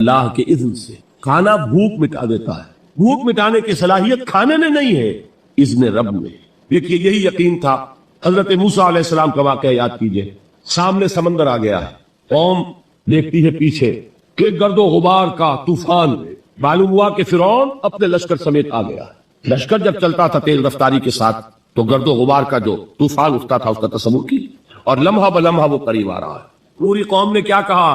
اللہ کے اذن سے۔ کھانا بھوک مٹا دیتا ہے، بھوک مٹانے کی صلاحیت کھانے میں نہیں ہے، اذن رب میں۔ دیکھیے یہی یقین تھا حضرت موسیٰ علیہ السلام کا واقعہ یاد کیجئے۔ سامنے سمندر آ گیا ہے، قوم دیکھتی ہے پیچھے کہ گرد و غبار کا طوفان، معلوم ہوا کہ فرعون اپنے لشکر سمیت آ گیا ہے۔ لشکر جب چلتا تھا تیز رفتاری کے ساتھ تو گرد و غبار کا جو طوفان اٹھتا تھا اس کا تصور کی، اور لمحہ بلمحہ وہ قریب آ رہا ہے۔ پوری قوم نے کیا کہا؟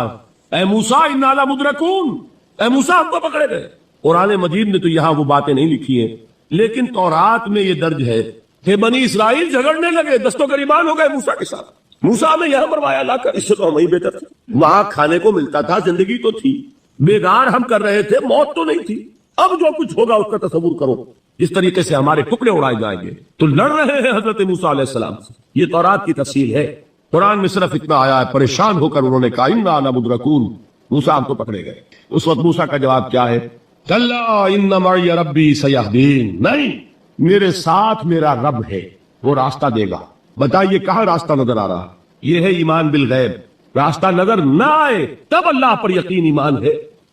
اے موسیٰ انا لمدرکون، اے موسیٰ ہم کو پکڑے گئے۔ قرآن مجید نے تو یہاں وہ باتیں نہیں لکھی ہیں، لیکن تورات میں یہ درج ہے کہ بنی اسرائیل جھگڑنے لگے، دست و گریبان ہو گئے موسیٰ کے ساتھ۔ موسیٰ ہمیں یہاں مروایا لا کر، اس سے تو ہم ہی بہتر تھے، وہاں کھانے کو ملتا تھا، زندگی تو تھی، بیگار ہم کر رہے تھے، موت تو نہیں تھی۔ اب جو کچھ ہوگا اس کا تصور کرو، جس طریقے سے ہمارے ٹکڑے اڑائے جائیں گے۔ تو لڑ رہے ہیں حضرت موسیٰ علیہ السلام سے۔ یہ تورات کی تفصیل ہے، قرآن میں صرف اتنا آیا ہے، پریشان ہو کر انہوں نے کہا انا لمدرکون، موسیٰ ہم تو پکڑے گئے۔ اس وقت موسیٰ کا جواب کیا ہے؟ کلا ان معی ربی سیہدین، نہیں، میرے ساتھ میرا رب ہے، وہ راستہ دے گا۔ بتائیے کہاں راستہ نظر آ رہا؟ یہ ہے ایمان بالغیب۔ راستہ نظر نہ آئے تب اللہ پر یقین ایمان ہے۔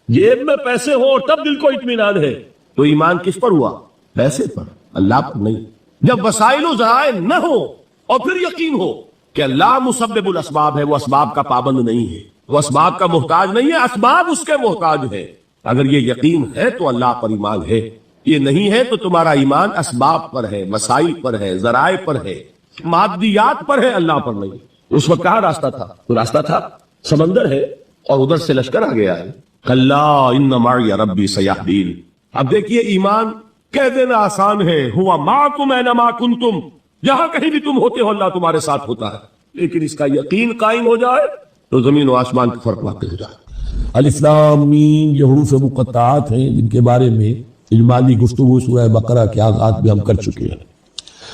جیب میں پیسے ہو تب دل کو اطمینان ہے، تو ایمان کس پر ہوا؟ پیسے پر، اللہ پر نہیں۔ جب وسائل و ذرائع نہ ہو اور پھر یقین ہو کہ اللہ مسبب الاسباب ہے، وہ اسباب کا پابند نہیں ہے، وہ اسباب کا محتاج نہیں ہے، اسباب اس کے محتاج ہے۔ اگر یہ یقین ہے تو اللہ پر ایمان ہے، یہ نہیں ہے تو تمہارا ایمان اسباب پر ہے، وسائل پر ہے، ذرائع پر ہے، مادیات پر ہے، اللہ پر نہیں۔ اس وقت کہاں راستہ تھا؟ تو راستہ تھا سمندر ہے اور ادھر سے لشکر آ گیا ہے۔ کلا ان معی ربی سیہدین۔ اب دیکھیے ایمان کہہ دینا آسان ہے، ہوا معکم اینما کنتم، جہاں کہیں بھی تم ہوتے ہو اللہ تمہارے ساتھ ہوتا ہے، لیکن اس کا یقین قائم ہو جائے تو زمین و آسمان کا فرق واقع ہو جائے۔ الف لام میم یہ حروف مقطعات ہیں جن کے بارے میں اجمالی گفتگو سورہ بقرہ کے آغاز میں ہم کر چکے ہیں۔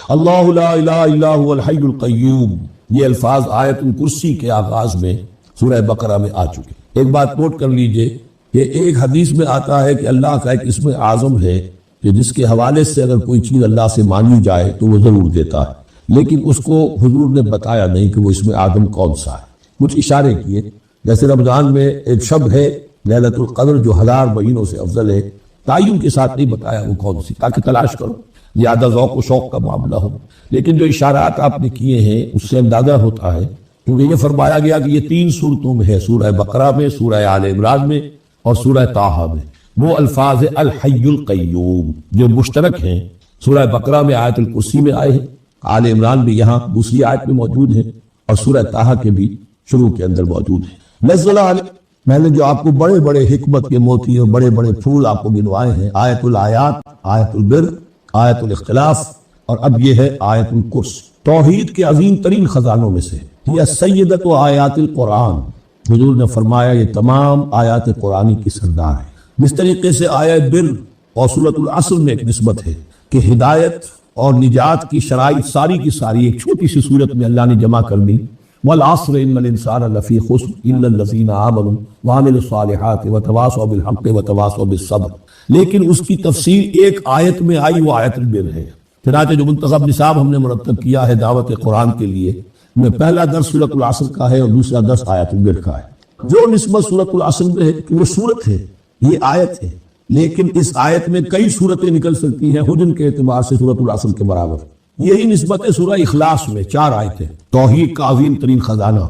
اللہ لا الہ الا هو الحی القیوم، یہ الفاظ آیت الکرسی کے آغاز میں سورہ بقرہ میں آ چکے۔ ایک بات نوٹ کر لیجئے کہ ایک حدیث میں آتا ہے کہ اللہ کا ایک اسم اعظم ہے کہ جس کے حوالے سے اگر کوئی چیز اللہ سے مانی جائے تو وہ ضرور دیتا ہے، لیکن اس کو حضور نے بتایا نہیں کہ وہ اسم اعظم کون سا ہے۔ کچھ اشارے کیے، جیسے رمضان میں ایک شب ہے لیلۃ القدر جو 1000 مہینوں سے افضل ہے، تعین کے ساتھ نہیں بتایا وہ کون سی، تاکہ تلاش کرو، زیادہ ذوق و شوق کا معاملہ ہو۔ لیکن جو اشارات آپ نے کیے ہیں اس سے اندازہ ہوتا ہے، کیونکہ یہ فرمایا گیا کہ یہ 3 صورتوں میں ہے، سورہ بقرہ میں، سورہ آل عمران میں اور سورہ طٰہٰ میں۔ وہ الفاظ الحی القیوم جو مشترک ہیں، سورہ بقرہ میں آیت الکرسی میں آئے ہیں، آل عمران بھی یہاں دوسری آیت میں موجود ہیں، اور سورہ طٰہٰ کے بھی شروع کے اندر موجود ہیں۔ نزل علیہ، میں نے جو آپ کو بڑے بڑے حکمت کے موتی اور بڑے بڑے پھول آپ کو گنوائے ہیں، آیت الآیات، آیت البر، آیت الاختلاف، اور اب یہ ہے آیت الکرس، توحید کے عظیم ترین خزانوں میں سے یہ سیدت و آیات القرآن۔ حضور نے فرمایا یہ تمام آیات قرآنی کی سردار ہے۔ جس طریقے سے آیت بر اور سورۃ العصر میں ایک نسبت ہے کہ ہدایت اور نجات کی شرائط ساری کی ساری ایک چھوٹی سی صورت میں اللہ نے جمع کر دی، والعصر ان الانسان لفی خسر الا الذین آمنوا وعملوا الصالحات وتواصوا بالحق وتواصوا بالصبر، لیکن اس کی تفسیر ایک آیت میں آئی، وہ آیت البر ہے۔ چنانچہ جو منتخب نصاب ہم نے مرتب کیا ہے دعوت قرآن کے لیے، میں پہلا درس سورۃ العصر کا ہے اور دوسرا درس آیت البر کا ہے۔ جو نسبت سورۃ العصر میں ہے کہ وہ سورت ہے، یہ آیت ہے، لیکن اس آیت میں کئی صورتیں نکل سکتی ہیں حجم کے اعتبار سے سورۃ العصر کے برابر۔ یہی نسبت ہے سورہ اخلاص میں، 4 آیتیں، توحید کا عظیم ترین خزانہ،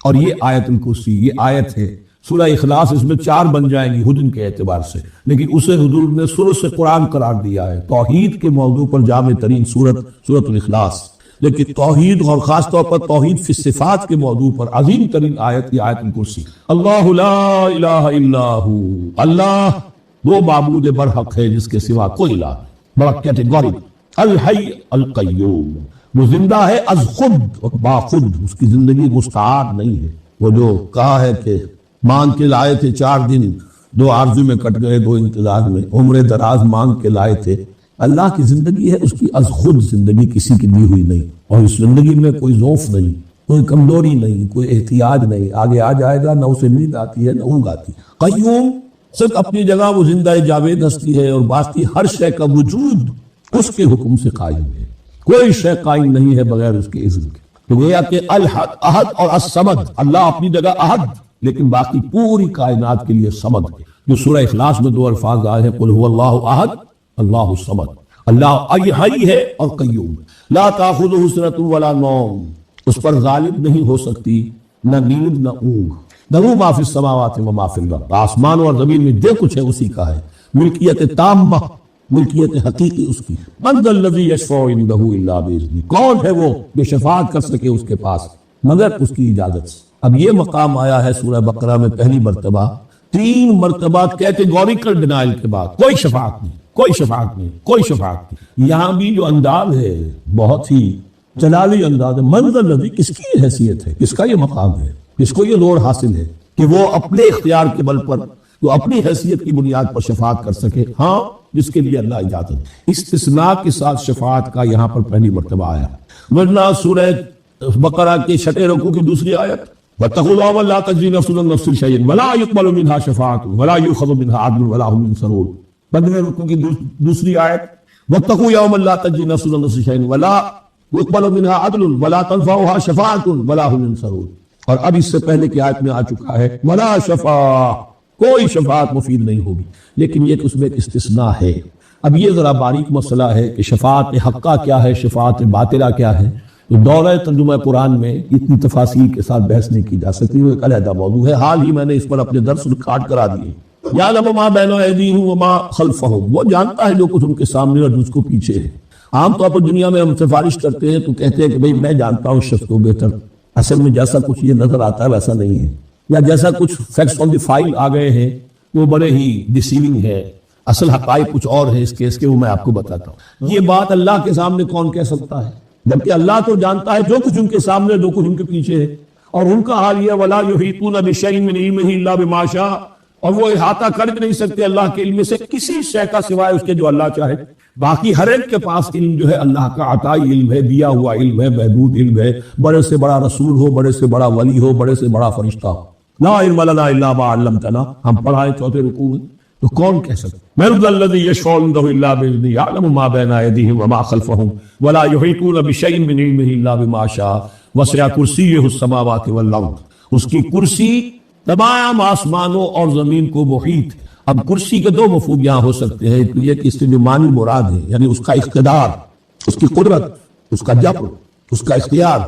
اور یہ آیت الکرسی، یہ آیت ہے سورہ اخلاص، اس میں 4 بن جائیں گی حجم کے اعتبار سے، لیکن اسے حضور نے ثلث قرآن قرار دیا ہے۔ توحید کے موضوع پر جامع ترین سورۃ الاخلاص، لیکن توحید اور خاص طور پر توحید فی الصفات کے موضوع پر عظیم ترین آیت یہ آیت الکرسی۔ اللہ لا الہ الا ہو، اللہ وہ معبود برحق ہے جس کے سوا کوئی الہ نہیں، بڑا کیٹیگوری۔ الحی القیوم، وہ زندہ ہے از خود اور با خود، اس کی زندگی مستعار نہیں ہے۔ وہ جو کہا ہے کہ مانگ کے لائے تھے 4 دن، 2 آرزو میں کٹ گئے 2 انتظار میں، عمر دراز مانگ کے لائے تھے، اللہ کی زندگی ہے، اس کی از خود زندگی کسی کی دی ہوئی نہیں، اور اس زندگی میں کوئی ضعف نہیں، کوئی کمزوری نہیں، کوئی احتیاج نہیں، آگے آ جائے گا، نہ اسے نیند آتی ہے نہ اونگ آتی۔ قیوم، صرف اپنی جگہ وہ زندہ جاوید ہستی ہے، اور باقی ہر شے کا وجود اس کے حکم سے قائم ہے، کوئی شے قائم نہیں ہے بغیر اس کے اذن کے۔ تو گویا کہ الحد، احد اور الصمد، اللہ اپنی جگہ احد لیکن باقی پوری کائنات کے لیے صمد ہے۔ جو سورہ اخلاص میں دو الفاظ آئے ہیں قل هو اللہ احد اللہ الصمد، اللہ حی ہے اور قیوم، لا تاخذہ سنۃ ولا نوم، اس پر غالب نہیں ہو سکتی نہ نیند نہ اونگ، لہ ما فی السماوات و ما فی الارض، آسمان اور زمین میں جو کچھ ہے اسی کا ہے، ملکیت تامہ، ملکیت حقیقی اس کی، من ذا الذی یشفع عندہ الا باذنہ، کون ہے وہ جو شفاعت کر سکے اس کے پاس مگر اس کی اجازت سے۔ اب یہ مقام آیا ہے سورہ بقرہ میں پہلی مرتبہ، 3 مرتبہ کیٹیگوریکل ڈینائل کے بعد، کوئی شفاعت نہیں، کوئی شفاعت نہیں، کوئی شفاعت نہیں۔ یہاں بھی جو انداز ہے بہت ہی جلالی انداز ہے، من ذا الذی، کس کی حیثیت ہے، کس کا یہ مقام ہے، کس کو یہ لوڑ حاصل ہے کہ وہ اپنے اختیار کے بل پر، وہ اپنی حیثیت کی بنیاد پر شفاعت کر سکے، ہاں جس کے لیے اللہ اجازت، استثناء کے ساتھ شفاعت کا یہاں پر پہلی مرتبہ آیا۔ ورنہ سورہ بقرہ کے 6 رکوع کی دوسری آیت وَاتَّقُوا يَوْمًا لَا تَجْزِي نَفْسٌ عَن نَفْسٍ شَيْئًا وَلَا يُقْبَلُ مِنْهَا شَفَاعَةٌ وَلَا يُؤْخَذُ مِنْهَا عَدْلٌ وَلَا هُمْ يُنصَرُونَ۔ 15 رکوع کی دوسری آیت وَاتَّقُوا يَوْمًا لَا تَجْزِي نَفْسٌ عَن نَفْسٍ شَيْئًا وَلَا يُقْبَلُ مِنْهَا عَدْلٌ وَلَا تَنفَعُهَا شَفَاعَةٌ وَلَا هُمْ يُنصَرُونَ۔ اور اب اس سے پہلے کی آیت میں آ چکا ہے وَلَا شَفَاعَةٌ، کوئی شفاعت مفید نہیں ہوگی، لیکن یہ اس میں ایک استثناء ہے۔ اب یہ ذرا باریک مسئلہ ہے کہ شفاعت حقہ کیا ہے، شفاعت باطلہ کیا ہے، تو دورہ ترجمہ قرآن میں اتنی تفاصیل کے ساتھ بحث نہیں کی جا سکتی، وہ ایک علیحدہ موضوع ہے۔ حال ہی میں نے اس پر اپنے درس ریکارڈ کرا دیے۔ یعلم ما بین ایدیہم وما خلفہم، وہ جانتا ہے جو کچھ ان کے سامنے اور جس کو پیچھے ہے۔ عام طور پر دنیا میں ہم سفارش کرتے ہیں تو کہتے ہیں کہ بھئی میں جانتا ہوں اس شخص کو بہتر، اصل میں جیسا کچھ یہ نظر آتا ہے ویسا نہیں ہے، یا جیسا کچھ فیکٹس آن دی فائل آ گئے ہیں وہ بڑے ہی ڈیسیونگ ہے، اصل حقائق کچھ اور ہے اس کیس کے، وہ میں آپ کو بتاتا ہوں۔ یہ بات اللہ کے سامنے کون کہہ سکتا ہے، جبکہ اللہ تو جانتا ہے جو کچھ ان کے سامنے، جو کچھ ان کے پیچھے ہے، اور ان کا حال یہ ولا یحیطون بشیء من علمہ الا بما شاء، اور وہ احاطہ کر بھی نہیں سکتے اللہ کے علم سے کسی شے کا سوائے اس کے جو اللہ چاہے۔ باقی ہر ایک کے پاس علم جو ہے اللہ کا عطائی علم ہے، دیا ہوا علم ہے، محدود علم ہے، بڑے سے بڑا رسول ہو، بڑے سے بڑا ولی ہو، بڑے سے بڑا فرشتہ ہو۔ لا علم لنا الا ما علمتنا، ہم پڑھائیں 4 رکوع میں، تو کون کہہ سکتا من ذا الذی یشفع عنده الا باذنہ یعلم ما بین ایدیہم وما خلفہم ولا یحیطون بشیء من علمہ الا بما شاء وسع کرسیہ السماوات والارض، اس کی کرسی تمام آسمانوں اور زمین کو محیط ہے۔ اب کرسی کے 2 مفہوم یہاں ہو سکتے ہیں، یہ کہ اس سے جو معنی مراد ہے یعنی اس کا اقتدار، اس کی قدرت، اس کا جبر، اس کا اختیار،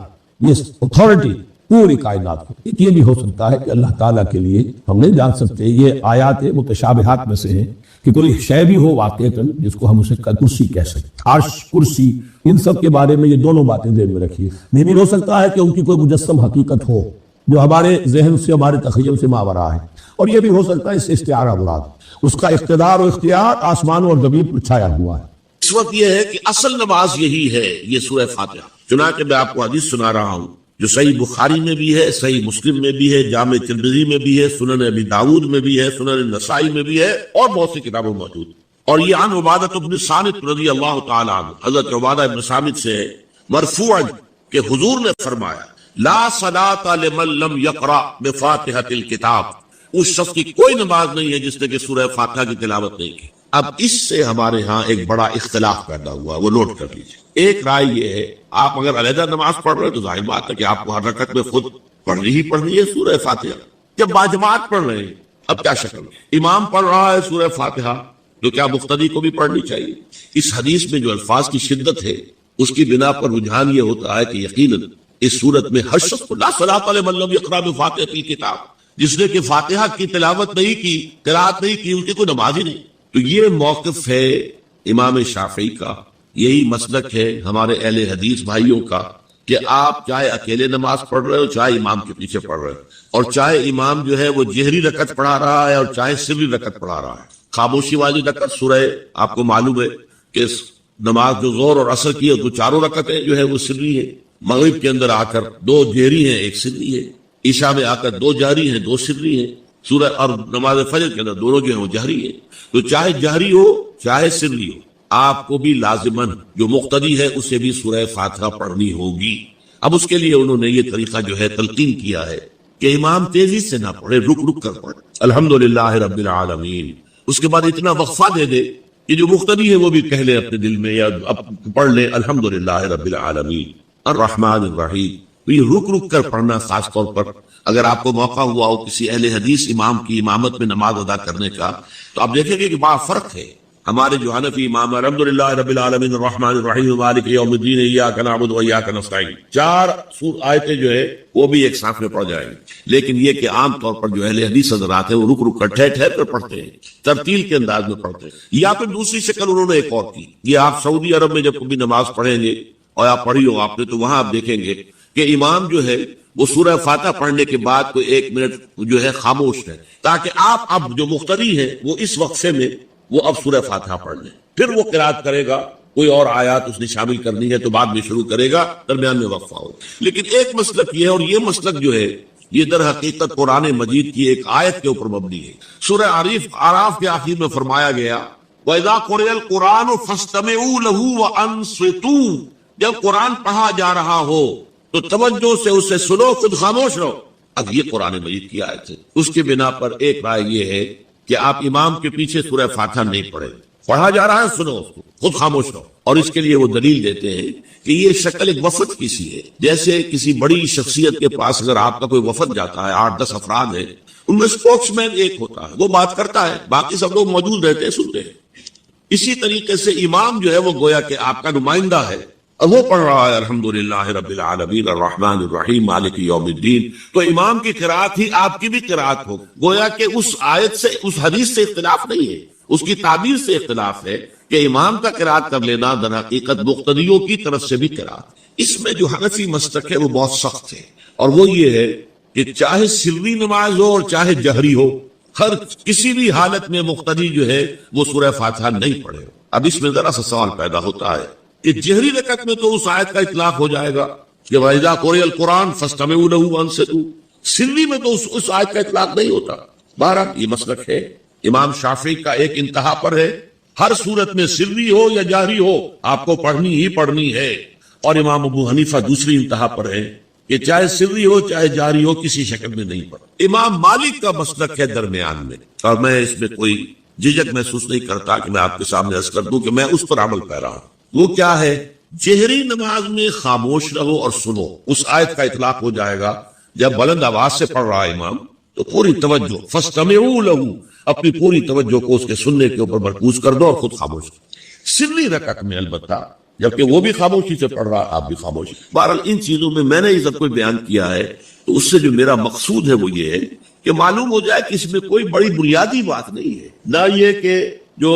یہ اتھارٹی پوری کائنات کو۔ ایک یہ بھی ہو سکتا ہے کہ اللہ تعالیٰ کے لیے ہم نہیں جان سکتے، یہ آیات متشابہات میں سے ہے کہ کوئی شے بھی ہو واقعتاً جس کو ہم اسے کرسی کہہ سکتے، عرش، کرسی، ان سب کے بارے میں یہ دونوں باتیں ذہن میں رکھیے۔ یہ بھی ہو سکتا ہے کہ ان کی کوئی مجسم حقیقت ہو جو ہمارے ذہن سے، ہمارے تخیل سے ماورا ہے، اور یہ بھی ہو سکتا ہے اس سے استعارہ مراد، اس کا اقتدار و اختیار آسمانوں اور زمین پر چھایا ہوا ہے۔ اس وقت یہ ہے کہ اصل نماز یہی ہے، یہ سورہ فاتحہ۔ چنانچہ میں آپ کو حدیث سنا رہا ہوں جو صحیح بخاری میں بھی ہے، صحیح مسلم میں بھی ہے، جامع ترمذی میں بھی ہے، سنن ابی داؤد میں بھی ہے، سنن نسائی میں بھی ہے، اور بہت سی کتابوں میں موجود۔ اور یہ عن عبادہ بن صامت رضی اللہ تعالی عنہ، حضرت عبادہ بن صامت سے ہے مرفوعا کہ حضور نے فرمایا لا صلاۃ لمن لم یقرأ بفاتحۃ الکتاب، اس شخص کی کوئی نماز نہیں ہے جس نے کہ سورہ فاتحہ کی تلاوت نہیں کی۔ اب اس سے ہمارے ہاں ایک بڑا اختلاف پیدا ہوا، وہ نوٹ کر لیجیے۔ ایک رائے یہ ہے آپ اگر علیحدہ نماز پڑھ رہے ہیں تو ظاہر بات ہے کہ آپ کو ہر رکعت میں خود پڑھنی ہی پڑھنی ہے سورہ فاتحہ۔ جب باجماعت پڑھ رہے ہیں اب کیا شکل ہے، امام پڑھ رہا ہے سورہ فاتحہ تو کیا مقتدی کو بھی پڑھنی چاہیے؟ اس حدیث میں جو الفاظ کی شدت ہے اس کی بنا پر رجحان یہ ہوتا ہے کہ یقیناً اس صورت میں ہر شخص کو لا صلاۃ لمن لم یقرأ بفاتحۃ الکتاب، جس نے کہ فاتحہ کی تلاوت نہیں کی، قرات نہیں کی، ان کی کوئی نماز ہی نہیں۔ تو یہ موقف ہے امام شافعی کا، یہی مسلک ہے ہمارے اہل حدیث بھائیوں کا کہ آپ چاہے اکیلے نماز پڑھ رہے ہو، چاہے امام کے پیچھے پڑھ رہے ہو، اور چاہے امام جو ہے وہ جہری رکعت پڑھا رہا ہے اور چاہے سری رکعت پڑھا رہا ہے۔ خاموشی والی رکعت سورہ، آپ کو معلوم ہے کہ نماز جو ظہر اور عصر کی ہے تو 4 رکعتیں جو ہے وہ سری ہے، مغرب کے اندر آ کر 2 جہری ہیں 1 سری ہے، عشاء میں آ کر 2 جہری ہیں 2 سری ہیں، سورہ اور نماز فجر کے اندر دونوں جو ہیں وہ جہری ہیں۔ تو چاہے جہری ہو چاہے سری ہو، آپ کو بھی لازماً جو مقتدی ہے اسے بھی سورہ فاتحہ پڑھنی ہوگی۔ اب اس کے لیے انہوں نے یہ طریقہ جو ہے تلقین کیا ہے کہ امام تیزی سے نہ پڑھے، رک رک کر پڑھے الحمدللہ رب العالمین، اس کے بعد اتنا وقفہ دے دے کہ جو مقتدی ہے وہ بھی کہہ لے اپنے دل میں یا پڑھ لے الحمدللہ رب العالمین الرحمن الرحیم تو یہ رک رک کر پڑھنا، خاص طور پر اگر آپ کو موقع ہوا ہو کسی اہل حدیث امام کی امامت میں نماز ادا کرنے کا، تو آپ دیکھیں گے کہ بڑا فرق ہے۔ ہمارے جو حنفی امام الحمدللہ رب العالمین الرحمن الرحیم مالک یوم الدین ایاک نعبد و ایاک نستعین، 4 آیتیں جو ہے وہ بھی ایک ساتھ میں پڑھ جائیں گے، لیکن یہ کہ عام طور پر جو اہل حدیث حضرات ہیں وہ رک رک کر ٹھہر کر پڑھتے ہیں، ترتیل کے انداز میں پڑھتے ہیں۔ یا پھر دوسری شکل انہوں نے ایک اور کی، یہ آپ سعودی عرب میں جب کبھی نماز پڑھیں گے اور آپ پڑھی ہو آپ نے، تو وہاں آپ دیکھیں گے کہ امام جو ہے وہ سورہ فاتحہ پڑھنے کے بعد کوئی 1 منٹ جو ہے خاموش ہے، تاکہ آپ اب جو مقتدی ہیں وہ اس وقفے میں وہ اب سورہ فاتحہ پڑھ لیں، پھر وہ قرات کرے گا، کوئی اور آیات اس نے شامل کرنی ہے تو بعد میں شروع کرے گا، درمیان میں وقفہ ہو۔ لیکن ایک مسلک یہ ہے، اور یہ مسلک جو ہے یہ در حقیقت قرآن مجید کی ایک آیت کے اوپر مبنی ہے۔ سورہ اعراف کے آخر میں فرمایا گیا وَإِذَا قُرِئَ الْقُرْآنُ فَاسْتَمِعُوا لَهُ وَأَنصِتُوا، جب قرآن پڑھا جا رہا ہو تو توجہ سے اسے سنو، خود خاموش رہو۔ اب یہ قرآن مجید کی آیت ہے، اس کے بنا پر ایک رائے یہ ہے کہ آپ امام کے پیچھے سورہ فاتحہ نہیں پڑھیں، پڑھا جا رہا ہے سنو اس کو، خود خاموش رہو۔ اور اس کے لیے وہ دلیل دیتے ہیں کہ یہ شکل ایک وفد کی سی ہے، جیسے کسی بڑی شخصیت کے پاس اگر آپ کا کوئی وفد جاتا ہے، 8-10 افراد ہیں، ان میں اسپوکس مین ایک ہوتا ہے، وہ بات کرتا ہے، باقی سب لوگ موجود رہتے ہیں، سنتے ہیں۔ اسی طریقے سے امام جو ہے وہ گویا کہ آپ کا نمائندہ ہے، اور وہ پڑھ رہا ہے الحمدللہ رب العالمین الرحمن الرحیم مالک یوم الدین، تو امام کی قرات ہی آپ کی بھی قرات ہو، گویا کہ اس آیت سے، اس حدیث سے اختلاف نہیں ہے، اس کی تعبیر سے اختلاف ہے کہ امام کا قرات کر لینا در حقیقت مقتدیوں کی طرف سے بھی قرات۔ اس میں جو حنفی مسلک ہے وہ بہت سخت ہے، اور وہ یہ ہے کہ چاہے سری نماز ہو اور چاہے جہری ہو، ہر کسی بھی حالت میں مقتدی جو ہے وہ سورہ فاتحہ نہیں پڑھے۔ اب اس میں ذرا سا سوال پیدا ہوتا ہے کہ جہری رکعت میں تو اس آیت کا اطلاق ہو جائے گا کہ وَإِذَا قُرِئَ الْقُرْآنُ فَاسْتَمِعُوا لَهُ وَأَنصِتُوا، سری میں تو اس آیت کا اطلاق نہیں ہوتا۔ بہرحال یہ مسلک ہے، امام شافعی کا ایک انتہا پر ہے، ہر صورت میں سری ہو یا جہری ہو آپ کو پڑھنی ہی پڑھنی ہے، اور امام ابو حنیفہ دوسری انتہا پر ہے کہ چاہے سری ہو چاہے جاری ہو کسی شکل میں نہیں پڑھا۔ امام مالک کا مسلک ہے درمیان میں، اور میں اس میں کوئی جھجک محسوس نہیں کرتا کہ میں آپ کے سامنے عرض کر دوں کہ میں اس پر عمل پیرا ہوں۔ وہ کیا ہے؟ جہری نماز میں خاموش رہو اور سنو، اس آیت کا اطلاق ہو جائے گا جب بلند آواز سے پڑھ رہا ہے امام تو پوری توجہ، فَاسْتَمِعُوا لَهُ، اپنی پوری توجہ کو اس کے سننے کے اوپر مرکوز کر دو اور خود خاموش۔ سری رکعت میں البتہ جبکہ وہ بھی خاموشی سے پڑھ رہا، آپ بھی خاموشی۔ بہرحال ان چیزوں میں میں نے یہ سب کچھ بیان کیا ہے، تو اس سے جو میرا مقصود ہے وہ یہ ہے کہ معلوم ہو جائے کہ اس میں کوئی بڑی بنیادی بات نہیں ہے، نہ یہ کہ جو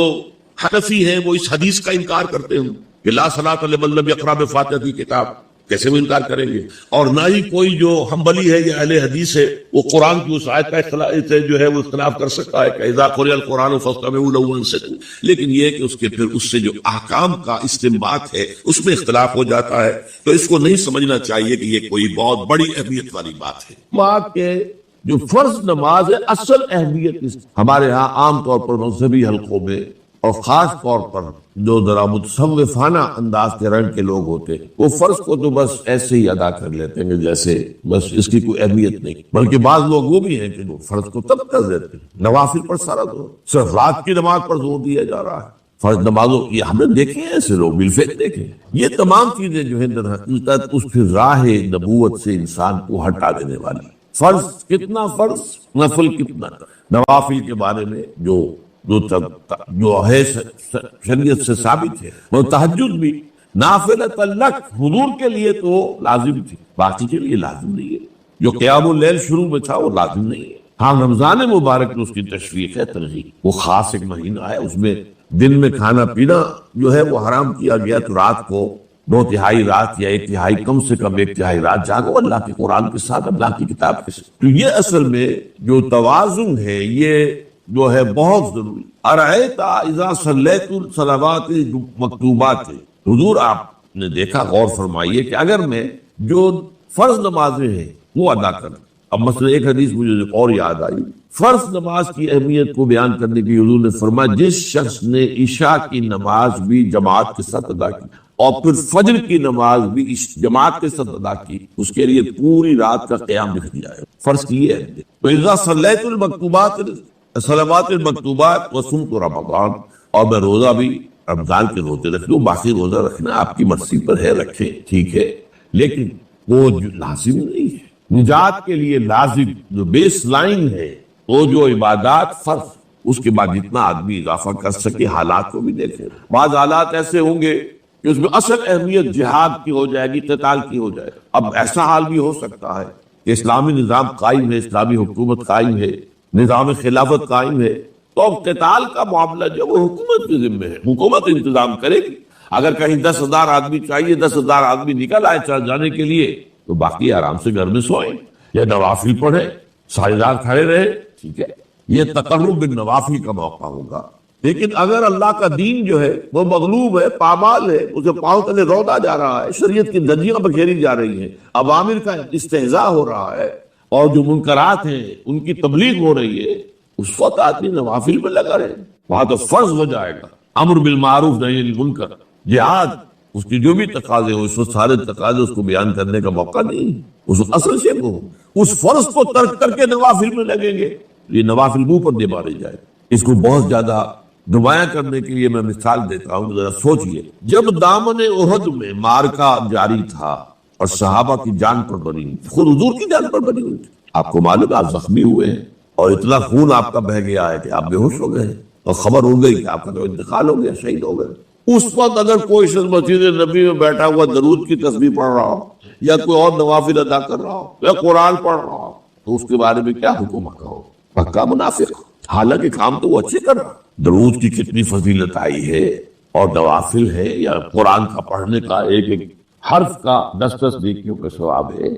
حنفی ہیں وہ اس حدیث کا انکار کرتے ہوں کہ لا صلاۃ لمن لم یقرأ بفاتحۃ الکتاب، کیسے وہ انکار کریں گے؟ اور نہ ہی کوئی جو حنبلی ہے یا اہل حدیث ہے وہ قرآن کی اس آیت کا اختلاف سے جو ہے وہ اختلاف کر سکتا ہے کہ اذا قرئ القرآن فاستمعوا له وانصتوا، لیکن یہ کہ اس کے پھر اس سے جو احکام کا استنباط ہے اس میں اختلاف ہو جاتا ہے، تو اس کو نہیں سمجھنا چاہیے کہ یہ کوئی بہت بڑی اہمیت والی بات ہے۔ ماں کے جو فرض نماز ہے اصل اہمیت ہمارے ہاں عام طور پر مذہبی حلقوں میں، اور خاص طور پر جو ذرا متصوفانہ انداز کے رنگ کے لوگ ہوتے وہ فرض کو تو بس ایسے ہی ادا کر لیتے ہیں جیسے بس اس کی کوئی اہمیت نہیں، بلکہ بعض لوگ وہ بھی ہیں کہ وہ فرض کو تب کر دیتے ہیں، نوافل پر سارا دور، صرف رات کی نماز پر زور دیا جا رہا ہے، فرض نمازوں یہ ہم نے دیکھے ہیں، ایسے لوگ بالفعل دیکھے۔ یہ تمام چیزیں جو ہیں در حقیقت اس پھر راہ نبوت سے انسان کو ہٹا دینے والی۔ فرض کتنا فرض، نفل کتنا، نوافل کے بارے میں جو ہے شریعت سے ثابت ہے، وہ تہجد بھی نافلۃ لک، حضور کے لیے تو لازم تھی، باقی کے لیے لازم نہیں ہے۔ جو قیام اللیل شروع میں تھا وہ لازم نہیں ہے۔ ہاں رمضان مبارک میں اس کی تشریح ہے، ترغیب، وہ خاص ایک مہینہ ہے، اس میں دن میں کھانا پینا جو ہے وہ حرام کیا گیا، تو رات کو 2/3 رات یا 1/3 کم سے کم 1/3 رات جاگو اللہ کے قرآن کے ساتھ، اللہ کی کتاب کے ساتھ۔ تو یہ اصل میں جو توازن ہے یہ جو ہے بہت ضروری۔ ارأیت اذا صلیت الصلوات مکتوبات، حضور آپ نے دیکھا، غور فرمائیے کہ اگر میں جو فرض نمازیں ہیں وہ ادا کروں، اب مثلا ایک حدیث مجھے اور یاد آئی، فرض نماز کی اہمیت کو بیان کرنے کی حضور نے فرمایا جس شخص نے عشاء کی نماز بھی جماعت کے ساتھ ادا کی اور پھر فجر کی نماز بھی جماعت کے ساتھ ادا کی، اس کے لیے پوری رات کا قیام لکھ دیا ہے۔ فرض کی یہ ہے، وَإِذَا صَلَّيْتُ الْمَكْتُوبَاتِ صلوات المکتوبات وصمت رمضان، اور میں روزہ بھی رمضان کے روزے رکھ لوں، باقی روزہ رکھنا آپ کی مرضی پر ہے، رکھیں ٹھیک ہے، لیکن وہ لازم نہیں ہے۔ نجات کے لیے لازم جو بیس لائن ہے وہ جو عبادات فرض، اس کے بعد جتنا آدمی اضافہ کر سکے حالات کو بھی دیکھیں۔ بعض حالات ایسے ہوں گے کہ اس میں اصل اہمیت جہاد کی ہو جائے گی، قتال کی ہو جائے گی۔ اب ایسا حال بھی ہو سکتا ہے کہ اسلامی نظام قائم ہے، اسلامی حکومت قائم ہے، نظام خلافت قائم ہے، تو اب قتال کا معاملہ جو وہ حکومت کے ذمہ ہے، حکومت انتظام کرے گی۔ اگر کہیں 10,000 آدمی چاہیے، 10,000 آدمی نکل آئے چل جانے کے لیے، تو باقی آرام سے گھر میں سوئیں یا نوافل پڑھیں، سائے دار کھڑے رہے، ٹھیک ہے، یہ تقرب بالنوافل کا موقع ہوگا۔ لیکن اگر اللہ کا دین جو ہے وہ مغلوب ہے، پامال ہے، اسے پاؤں تلے رودا جا رہا ہے، شریعت کی دھجیاں بکھیری جا رہی ہیں، عوامر کا استہزاء ہو رہا ہے، اور جو منکرات ہیں ان کی تبلیغ ہو رہی ہے، اس وقت آدمی نوافل میں لگا رہے، وہاں تو فرض ہو جائے گا امر بالمعروف نہی عن المنکر، جہاد، اس کی جو بھی تقاضے ہو، اس وقت سارے تقاضے اس کو بیان کرنے کا موقع نہیں، اس اصل سے کو اس فرض کو ترک کر کے نوافل میں لگیں گے، یہ نوافل منہ پر دے مارے جائے۔ اس کو بہت زیادہ نمایاں کرنے کے لیے میں مثال دیتا ہوں، ذرا سوچئے، جب دامن احد میں معرکہ جاری تھا اور صحابہ کی جان پر بنی، خود حضور کی جان پر بنی ہوئی تھی، آپ کو معلوم ہے آپ زخمی ہوئے ہیں اور اتنا خون آپ کا بہہ گیا ہے کہ آپ بے ہوش ہو گئے ہیں، اور خبر ہو گئی کہ آپ کا تو انتقال ہو گیا، شہید ہو گئے۔ اس وقت اگر کوئی شخص مسجد نبی میں بیٹھا ہوا درود کی تسبیح پڑھ رہا ہو، یا کوئی اور نوافل ادا کر رہا ہو، یا قرآن پڑھ رہا ہو، تو اس کے بارے میں کیا حکم کہو؟ پکا منافق، حالانکہ کام تو وہ اچھے کر رہا۔ درود کی کتنی فضیلت آئی ہے، اور نوافل ہے، یا قرآن کا پڑھنے کا ایک ایک حرف کا 10 نیکیوں کا ثواب ہے۔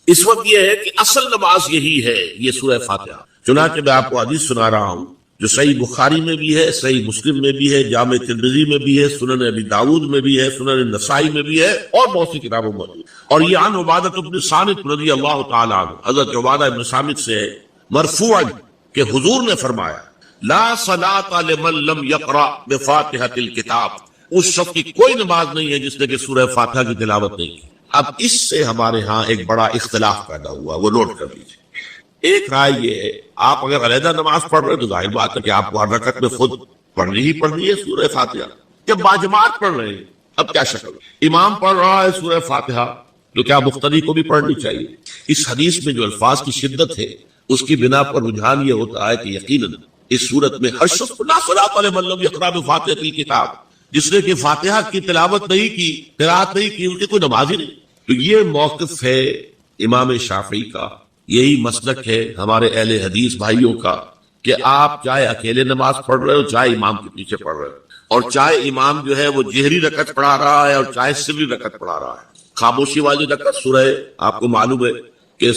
اس وقت یہ ہے کہ اصل نماز یہی ہے، یہ سورہ فاتحہ۔ چنانچہ میں آپ کو حدیث سنا رہا ہوں جو صحیح بخاری میں بھی ہے، صحیح مسلم میں بھی ہے، جامع ترمذی میں بھی ہے، سنن ابی داؤد میں بھی ہے، سنن نسائی میں بھی ہے، اور بہت سی کتابوں میں موجود۔ اور یہ عن عبادہ بن صامت رضی اللہ تعالی عنہ، حضرت عبادہ بن صامت سے ہے مرفوعا کہ حضور نے فرمایا لا صلاۃ لمن لم یقرأ بفاتحۃ الکتاب، اس شخص کی کوئی نماز نہیں ہے جس نے کہ سورہ فاتحہ کی تلاوت نہیں کی۔ اب اس سے ہمارے ہاں ایک بڑا اختلاف پیدا ہوا، وہ نوٹ کر لیجیے۔ ایک رائے یہ ہے، آپ اگر علیحدہ نماز پڑھ رہے تو ظاہر بات ہے کہ آپ کو ہر رکعت میں خود پڑھنی ہی پڑھنی ہے سورہ فاتحہ۔ جب باجماعت پڑھ رہے ہیں اب کیا شکل ہے؟ امام پڑھ رہا ہے سورہ فاتحہ تو کیا مقتدی کو بھی پڑھنی چاہیے؟ اس حدیث میں جو الفاظ کی شدت ہے اس کی بنا پر رجحان یہ ہوتا ہے کہ یقیناً اس صورت میں ہر شخص لا صلاۃ لمن لم یقرأ بفاتحۃ الکتاب، جس نے کہ فاتحہ کی تلاوت نہیں کی، قرات نہیں کی، ان کی کوئی نماز ہی نہیں۔ تو یہ موقف ہے امام شافعی کا، یہی مسلک ہے ہمارے اہل حدیث بھائیوں کا، کہ آپ چاہے اکیلے نماز پڑھ رہے ہو، چاہے امام کے پیچھے پڑھ رہے ہو، اور چاہے امام جو ہے وہ جہری رکعت پڑھا رہا ہے اور چاہے سری رکعت پڑھا رہا ہے۔ خاموشی والی رکعت سورہ، آپ کو معلوم ہے کہ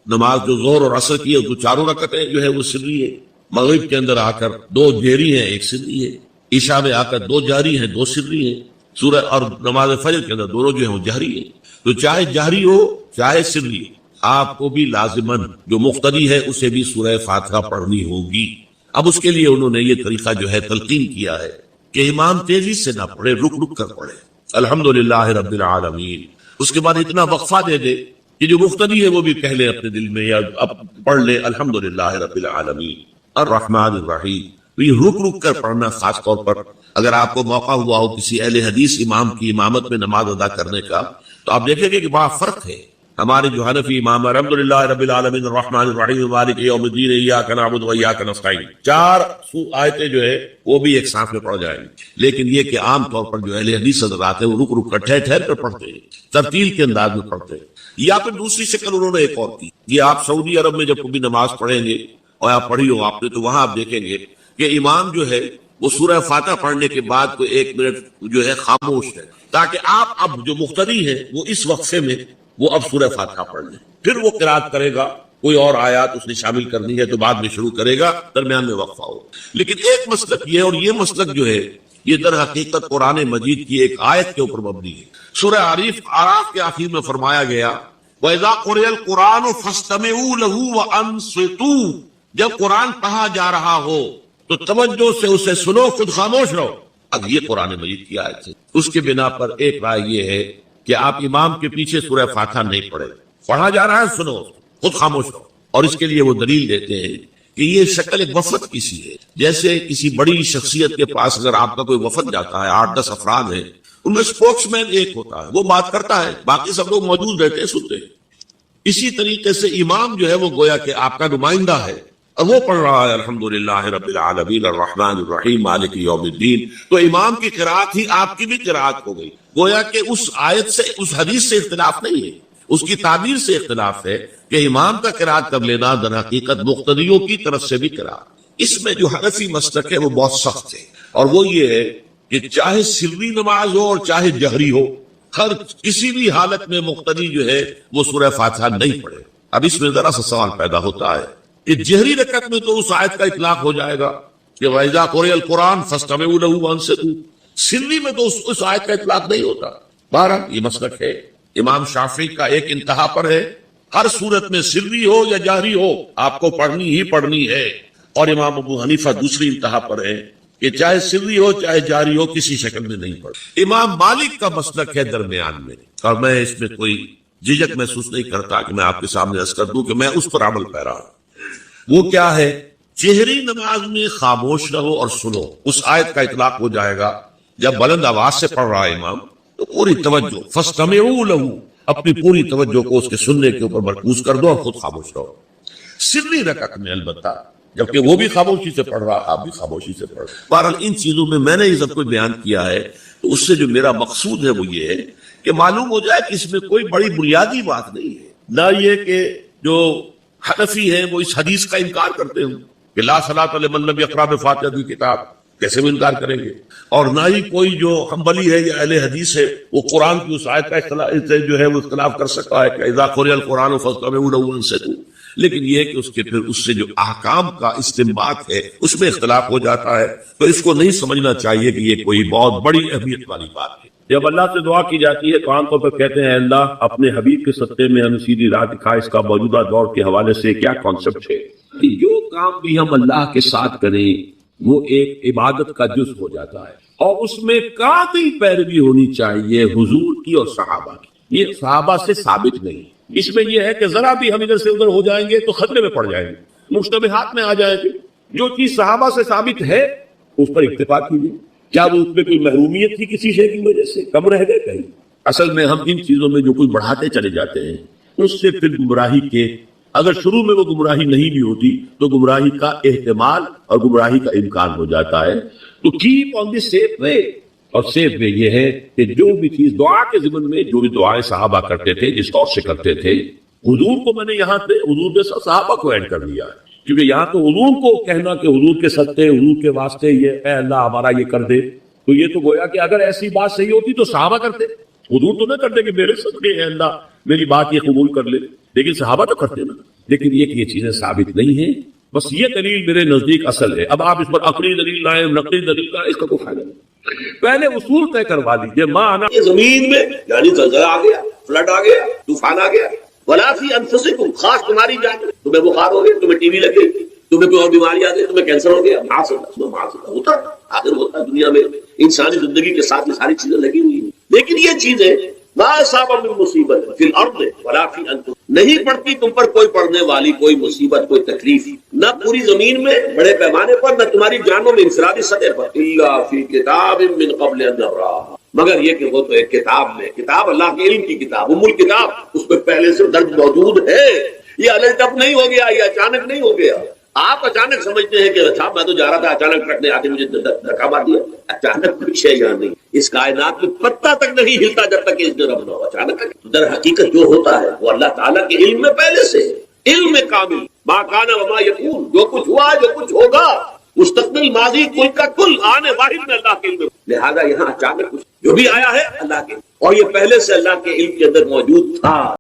نماز جو ظہر اور عصر کی ہے وہ چاروں رکعتیں جو ہے وہ سری ہے، مغرب کے اندر آ کر 2 جہری ہیں 1 سری ہے، عشاء میں آ کر 2 جہری ہیں 2 سری ہیں، سورہ اور نماز فجر کے اندر دونوں جو ہیں وہ جہری ہیں۔ تو چاہے جہری ہو چاہے سری، آپ کو بھی لازماً جو مقتدی ہے اسے بھی سورہ فاتحہ پڑھنی ہوگی۔ اب اس کے لیے انہوں نے یہ طریقہ جو ہے تلقین کیا ہے کہ امام تیزی سے نہ پڑھے، رک رک کر پڑھے، الحمدللہ رب العالمین، اس کے بعد اتنا وقفہ دے دے کہ جو مقتدی ہے وہ بھی کہہ لے اپنے دل میں، یا اب پڑھ لے الحمدللہ رب العالمین الرحمن الرحیم۔ تو یہ رک رک کر پڑھنا، خاص طور پر اگر آپ کو موقع ہوا ہو کسی اہل حدیث امام کی امامت میں نماز ادا کرنے کا، تو آپ دیکھیں گے کہ بڑا فرق ہے۔ ہمارے جو حنفی امام الحمدللہ رب العالمین الرحمن الرحیم مالک یوم الدین ایاک نعبد و ایاک نستعین، 4 آیتیں جو ہے وہ بھی ایک ساتھ میں پڑھ جائیں گی، لیکن یہ کہ عام طور پر جو اہل حدیث حضرات ہیں وہ رک رک کر ٹھہر ٹھہر کر پڑھتے ہیں، ترتیل کے انداز میں پڑھتے ہیں۔ یا پھر دوسری شکل انہوں نے ایک اور کی، یہ آپ سعودی عرب میں جب کبھی نماز پڑھیں گے اور آپ پڑھی ہو آپ نے، تو وہاں آپ دیکھیں گے کہ امام جو ہے وہ سورہ فاتحہ پڑھنے کے بعد کوئی 1 منٹ جو ہے خاموش ہے، تاکہ آپ اب جو مقتدی ہے وہ اس وقفے میں وہ اب سورہ فاتحہ پڑھ لیں، پھر وہ قرات کرے گا، کوئی اور آیات اس نے شامل کرنی ہے تو بعد میں شروع کرے گا، درمیان میں وقفہ ہو۔ لیکن ایک مسلک یہ، اور یہ مسلک جو ہے یہ در حقیقت قرآن مجید کی ایک آیت کے اوپر مبنی ہے۔ سورہ اعراف کے آخر میں فرمایا گیا وَإِذَا قُرِئَ الْقُرْآنُ فَاسْتَمِعُوا لَهُ وَأَنصِتُوا، جب قرآن پڑھا جا رہا ہو تو توجہ سے اسے سنو، خود خاموش رہو۔ اب یہ قرآن مجید کی آیت ہے۔ اس کے بنا پر ایک رائے یہ ہے کہ آپ امام کے پیچھے سورہ فاتحہ نہیں پڑھے، پڑھا جا رہا ہے سنو، خود خاموش رہو۔ اور اس کے لیے وہ دلیل دیتے ہیں کہ یہ شکل ایک وفد کی سی ہے، جیسے کسی بڑی شخصیت کے پاس اگر آپ کا کوئی وفد جاتا ہے، 8-10 افراد ہیں، ان میں اسپوکس مین ایک ہوتا ہے، وہ بات کرتا ہے، باقی سب لوگ موجود رہتے ہیں، سنتے ہیں۔ اسی طریقے سے امام جو ہے وہ گویا کہ آپ کا نمائندہ ہے، اور وہ پڑھ رہا ہے الحمدللہ رب العالمین الرحمن الرحیم مالک یوم الدین، تو امام کی قرات ہی آپ کی بھی قرات ہو گئی۔ گویا کہ اس آیت سے، اس حدیث سے اختلاف نہیں ہے، اس کی تعبیر سے اختلاف ہے کہ امام کا قرات کر لینا در حقیقت مقتدیوں کی طرف سے بھی قرات۔ اس میں جو حنفی مسلک ہے وہ بہت سخت ہے، اور وہ یہ ہے کہ چاہے سری نماز ہو اور چاہے جہری ہو، ہر کسی بھی حالت میں مقتدی جو ہے وہ سورہ فاتحہ نہیں پڑھے۔ اب اس میں ذرا سا سوال پیدا ہوتا ہے کہ جہری رکعت میں تو اس آیت کا اطلاق ہو جائے گا کہ وَإِذَا قُرِئَ الْقُرْآنُ فَاسْتَمِعُوا لَهُ وَأَنصِتُوا، سری میں تو اس آیت کا اطلاق نہیں ہوتا۔ بہرحال یہ مسلک ہے، امام شافعی کا ایک انتہا پر ہے، ہر صورت میں سری ہو یا جہری ہو آپ کو پڑھنی ہی پڑھنی ہے، اور امام ابو حنیفہ دوسری انتہا پر ہے کہ چاہے سری ہو چاہے جاری ہو کسی شکل میں نہیں پڑھ۔ امام مالک کا مسلک ہے درمیان میں، اور میں اس میں کوئی جھجک محسوس نہیں کرتا کہ میں آپ کے سامنے عرض کر دوں کہ میں اس پر عمل پیرا ہوں۔ وہ کیا ہے؟ جہری نماز میں خاموش رہو اور سنو، اس آیت کا اطلاق ہو جائے گا جب بلند آواز سے پڑھ رہا ہے امام تو پوری توجہ، فاستمعوا لہ، اپنی پوری توجہ کو اس کے سننے کے اوپر مرکوز کر دو اور خود خاموش رہو۔ سری رکعت میں البتہ جبکہ وہ بھی خاموشی سے پڑھ رہا، آپ بھی خاموشی سے پڑھ رہا۔ بہرحال ان چیزوں میں نے یہ سب کچھ بیان کیا ہے، تو اس سے جو میرا مقصود ہے وہ یہ ہے کہ معلوم ہو جائے کہ اس میں کوئی بڑی بنیادی بات نہیں ہے، نہ یہ کہ جو حنفی ہیں وہ اس حدیث کا انکار کرتے ہوں کہ لا صلاۃ لمن لم یقرأ بفاتحۃ الکتاب، کیسے بھی انکار کریں گے، اور نہ ہی کوئی جو حنبلی ہے یا اہل حدیث ہے وہ قرآن کی اس آیت کا جو ہے وہ اختلاف کر سکتا ہے کہ اذا قرئ القرآن فاستمعوا لہ وانصتوا، لیکن یہ ہے کہ اس کے پھر اس سے جو احکام کا استنباط ہے اس میں اختلاف ہو جاتا ہے، تو اس کو نہیں سمجھنا چاہیے کہ یہ کوئی بہت بڑی اہمیت والی بات ہے۔ جب اللہ سے دعا کی جاتی ہے تو عام طور پر کہتے ہیں اللہ اپنے حبیب کے صدقے میں ہمیں سیدھی راہ دکھا، اس کا موجودہ دور کے حوالے سے کیا کانسیپٹ ہے؟ جو کام بھی ہم اللہ کے ساتھ کریں وہ ایک عبادت کا جز ہو جاتا ہے، اور اس میں قاطعی پیروی ہونی چاہیے حضور کی اور صحابہ کی۔ یہ صحابہ سے ثابت نہیں، اس میں یہ ہے کہ ذرا بھی ہم ادھر سے ادھر ہو جائیں گے تو خطرے میں پڑ جائیں گے، مشتبہات میں آ جائیں گے۔ جو چیز صحابہ سے ثابت ہے اس پر اکتفا کیجیے۔ کیا وہ اس میں کوئی محرومیت تھی کسی شے کی وجہ سے، کم رہ گئے کہیں؟ اصل میں ہم ان چیزوں میں جو کچھ بڑھاتے چلے جاتے ہیں اس سے پھر گمراہی کے، اگر شروع میں وہ گمراہی نہیں بھی ہوتی تو گمراہی کا احتمال اور گمراہی کا امکان ہو جاتا ہے۔ تو کیپ آن دی سیف وے، اور سیف وے یہ ہے کہ جو بھی چیز دعا کے ضمن میں جو بھی دعائیں صحابہ کرتے تھے جس طور سے کرتے تھے، حضور کو میں نے یہاں پہ حضور کے ساتھ صحابہ کو ایڈ کر دیا ہے، کیونکہ یہاں تو حضور کو کہنا کہ حضور کے صدقے حضور کے واسطے یہ اے اللہ ہمارا یہ کر دے، تو یہ تو گویا کہ اگر ایسی بات صحیح ہوتی تو صحابہ کرتے، حضور تو نہ کرتے کہ میرے صدقے اے اللہ میری بات یہ قبول کر لے، لیکن صحابہ تو کرتے نا۔ لیکن یہ چیزیں ثابت نہیں ہیں، بس یہ دلیل میرے نزدیک اصل ہے۔ اب آپ اس پر عقلی دلیل لائیں، نقلی دلیل لائیں، اس کا کوئی فائدہ نہیں۔ پہلے اصول طے کروا لیجیے، مانا زمین میں یعنی زلزلہ آ گیا، فلڈ آ گیا، طوفان آ گیا، ولا فی انفسکم، خاص تمہاری جان، تمہیں بخار ہو گیا، تمہیں ٹی وی لگ گئی، تمہیں کوئی اور بیماری آ گئی، تمہیں کینسر ہو گیا، ہوتا آخر ہوتا ہے دنیا میں، انسانی زندگی کے ساتھ یہ ساری چیزیں لگی ہوئی ہیں۔ لیکن یہ چیزیں ما اصاب من مصیبت فی الارض ولا فی انفسکم، نہیں پڑتی تم پر کوئی پڑنے والی کوئی مصیبت، کوئی تکلیف، نہ پوری زمین میں بڑے پیمانے پر، نہ تمہاری جانوں میں انفرادی سطح پر، الا فی کتاب من قبل ان نبرأها، مگر یہ کہ وہ تو ایک کتاب میں، کتاب اللہ کے علم کی کتاب، ام الکتاب، اس میں پہلے سے درج موجود ہے۔ یہ الٹ اپ نہیں ہو گیا، یہ اچانک نہیں ہو گیا۔ آپ اچانک سمجھتے ہیں کہ اچھا میں تو جا رہا تھا، اچانک ٹرک نے آ کے مجھے دھکا مار دیا، اچانک کچھ ہے یہاں نہیں، اس کائنات میں پتہ تک نہیں ہلتا جب تک اس نے رب نہ ہو، اچانک در حقیقت جو ہوتا ہے وہ اللہ تعالیٰ کے علم میں پہلے سے ہے، علم کامل، ما کان وما یکون، جو کچھ ہوا جو کچھ ہوگا، مستقبل ماضی کل کا کل آنے واحد میں اللہ کے علم میں، لہذا یہاں اچانک کچھ جو بھی آیا ہے اللہ کے، اور یہ پہلے سے اللہ کے علم کے اندر موجود تھا۔